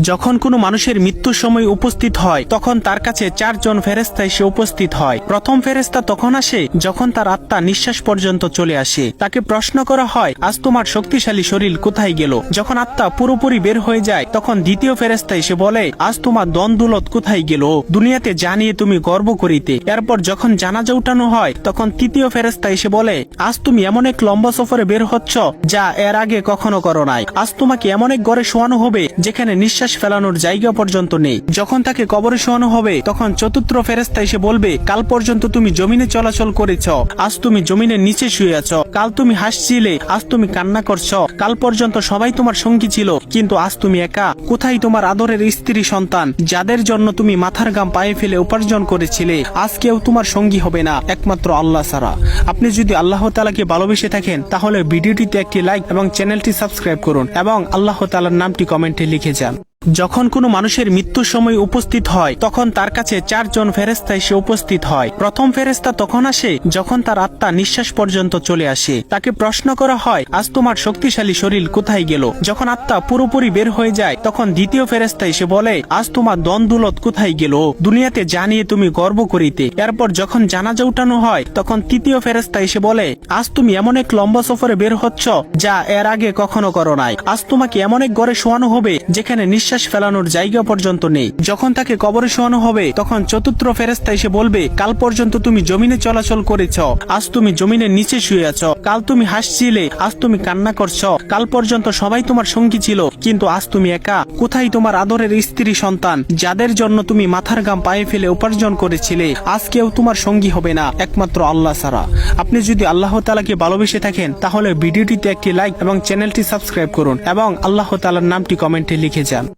যখন কোনো মানুষের মৃত্যুর সময় উপস্থিত হয় তখন তার কাছে চারজন ফেরেশতা এসে উপস্থিত হয়। প্রথম ফেরেশতা তখন আসে যখন তার আত্মা নিঃশ্বাস পর্যন্ত চলে আসে। তাকে প্রশ্ন করা হয়, আজ তোমার শক্তিশালী শরীর কোথায় গেল? যখন আত্মা পুরোপুরি বের হয়ে যায় তখন দ্বিতীয় ফেরেশতা এসে বলে, আজ তোমার দন-দৌলত কোথায় গেল? দুনিয়াতে জানিয়ে তুমি গর্ব করিতে। এরপর যখন জানাজা উঠানো হয় তখন তৃতীয় ফেরেশতা এসে বলে, আজ তুমি এমন এক লম্বা সফরে বের হচ্ছ যা এর আগে কখনো করো নাই। আজ তোমাকে এমন এক ঘরে শোয়ানো হবে যেখানে নিঃশ্বাস ফেলানোর জায়গা পর্যন্ত নেই। যখন তাকে কবরে শোয়ানো হবে তখন চতুর্থ ফেরেশতা এসে বলবে, কাল পর্যন্ত তুমি জমিনে চলাচল করেছ, আজ তুমি জমিনের নিচে শুয়ে আছো। কাল তুমি হাসছিলে, আজ তুমি কান্না করছো। কাল পর্যন্ত সবাই তোমার সঙ্গী ছিল, কিন্তু আজ তুমি একা। কোথায় তোমার আদরের স্ত্রী সন্তান যাদের জন্য তুমি মাথার ঘাম পায়ে ফেলে উপার্জন করেছিলে? আজ কেউ তোমার সঙ্গী হবে না একমাত্র আল্লাহ ছাড়া। আপনি যদি আল্লাহ তাআলাকে ভালোবেসে থাকেন তাহলে ভিডিওটিতে একটি লাইক এবং চ্যানেলটি সাবস্ক্রাইব করুন এবং আল্লাহ তাআলার নামটি কমেন্টে লিখে যান। যখন কোনো মানুষের মৃত্যুর সময় উপস্থিত হয় তখন তার কাছে চারজন ফেরেশতা এসে উপস্থিত হয়। প্রথম ফেরেশতা তখন আসে যখন তার আত্মা নিঃশ্বাস পর্যন্ত চলে আসে। তাকে প্রশ্ন করা হয়, আজ তোমার শক্তিশালী শরীর কোথায় গেল? যখন আত্মা পুরোপুরি বের হয়ে যায় তখন দ্বিতীয় ফেরেশতা এসে বলে, আজ তোমার দন-দৌলত কোথায় গেল? দুনিয়াতে জানিয়ে তুমি গর্ব করিতে। এরপর যখন জানাজা উঠানো হয় তখন তৃতীয় ফেরেশতা এসে বলে, আজ তুমি এমন এক লম্বা সফরে বের হচ্ছ যা এর আগে কখনো করো নাই। আজ তোমাকে এমন এক ঘরে শোয়ানো হবে যেখানে নিঃশ্বাস ফেলানোর জায়গা পর্যন্ত নেই। যখন তাকে কবরে শোয়ানো হবে তখন চতুর্থ ফেরেশতা এসে বলবে, কাল পর্যন্ত তুমি জমিনে চলাচল করেছ, আজ তুমি জমিনের নিচে শুয়ে আছো। কাল তুমি হাসছিলে, আজ তুমি কান্না করছো। কাল পর্যন্ত সবাই তোমার সঙ্গী ছিল, কিন্তু আজ তুমি একা। কোথায় তোমার আদরের স্ত্রী সন্তান যাদের জন্য তুমি মাথার ঘাম পায়ে ফেলে উপার্জন করেছিলে? আজ কেউ তোমার সঙ্গী হবে না একমাত্র আল্লাহ ছাড়া। আপনি যদি আল্লাহ তাআলাকে ভালোবেসে থাকেন তাহলে ভিডিওটিতে একটি লাইক এবং চ্যানেলটি সাবস্ক্রাইব করুন এবং আল্লাহ তাআলার নামটি কমেন্টে লিখে যান।